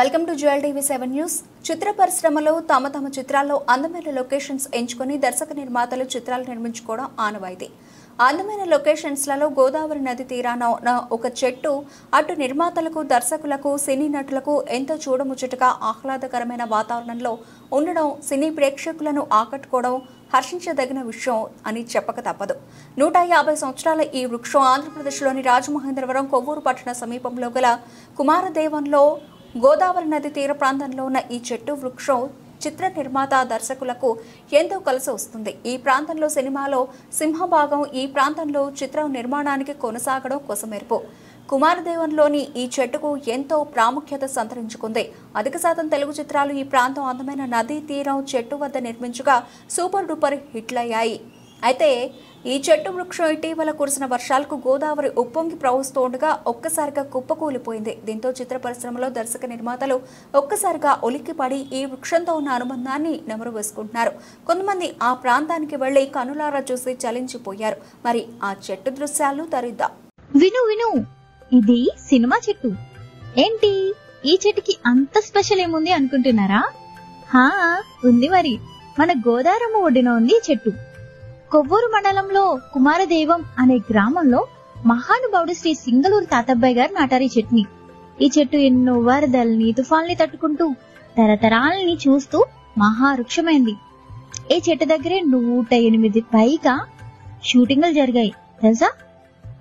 Welcome to jewel TV 7 news. చిత్ర పరిశ్రమలో తమ చిత్రాల్లో అందమైన లొకేషన్స్ ఎంచుకొని దర్శక నిర్మాతలు చిత్రాలు నిర్మించుకోవడం ఆనవాయితీ. అందమైన లొకేషన్స్లలో గోదావరి నది తీరాన ఒక చెట్టు అటు నిర్మాతలకు, దర్శకులకు, సినీ నటులకు ఎంతో చూడముచ్చటగా ఆహ్లాదకరమైన వాతావరణంలో ఉండడం సినీ ప్రేక్షకులను ఆకట్టుకోవడం హర్షించదగిన విషయం అని చెప్పక తప్పదు. 150 సంవత్సరాల ఈ వృక్షం ఆంధ్రప్రదేశ్లోని రాజమహేంద్రవరం కొవ్వూరు పట్టణ సమీపంలో గల కుమారదేవంలో గోదావరి నది తీర ప్రాంతంలో ఉన్న ఈ చెట్టు వృక్షం చిత్ర నిర్మాత, దర్శకులకు ఎంతో కలిసి వస్తుంది. ఈ ప్రాంతంలో సినిమాలో సింహభాగం ఈ ప్రాంతంలో చిత్రం నిర్మాణానికి కొనసాగడం కొసమెరుపు. కుమారదేవంలోని ఈ చెట్టుకు ఎంతో ప్రాముఖ్యత సంతరించుకుంది. అధిక శాతం తెలుగు చిత్రాలు ఈ ప్రాంతం అందమైన నదీ తీరం చెట్టు వద్ద నిర్మించగా సూపర్ డూపర్ హిట్లయ్యాయి. అయితే ఈ చెట్టు వృక్షం ఇటీవల కురిసిన వర్షాలకు గోదావరి ఉప్పొంగి ప్రవహిస్తుండగా ఒక్కసారిగా కుప్పకూలిపోయింది. దీంతో చిత్ర పరిశ్రమలో దర్శక నిర్మాతలు ఒక్కసారిగా ఉలిక్కిపడి ఈ వృక్షంతో ఉన్న అనుబంధాన్ని నెమరు వేసుకుంటున్నారు. కొంతమంది ఆ ప్రాంతానికి వెళ్లి కనులారా చూసి చలించిపోయారు. మరి ఆ చెట్టు దృశ్యాలు తరిద్దాం. విను ఇది సినిమా చెట్టు ఏంటి? ఈ చెట్టుకి అంత స్పెషల్ ఏముంది అనుకుంటున్నారా? ఉంది మరి. మన గోదావరమ్మ ఒడ్డున ఉంది ఈ చెట్టు. కొవ్వూరు మండలంలో కుమారదేవం అనే గ్రామంలో మహానుభావుడు శ్రీ సింగళూరు తాతబ్బాయి గారు నాటారు ఈ చెట్టుని. ఈ చెట్టు ఎన్నో వరదల్ని, తుఫాన్లు తట్టుకుంటూ తరతరాలని చూస్తూ మహావృక్షమైంది. ఈ చెట్టు దగ్గరే 108 పైగా షూటింగ్లు జరిగాయి తెలుసా?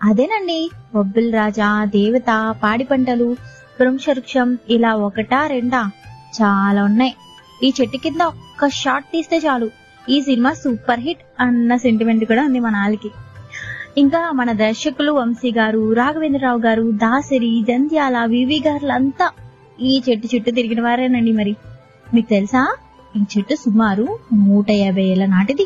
అదేనండి, బొబ్బిల్ రాజా, దేవత, పాడి పంటలు, వృక్షవృక్షం, ఇలా ఒకటా రెండా చాలా ఉన్నాయి. ఈ చెట్టు కింద ఒక్క షాట్ తీస్తే చాలు ఈ సినిమా సూపర్ హిట్ అన్న సెంటిమెంట్ కూడా ఉంది మన వాళ్ళకి. ఇంకా మన దర్శకులు వంశీ గారు, రాఘవేంద్రరావు గారు, దాసరి, జంధ్యాల, వివి గారులంతా ఈ చెట్టు చుట్టూ తిరిగిన వారేనండి. మరి మీకు తెలుసా ఈ చెట్టు సుమారు 150 ఏళ్ల నాటిది.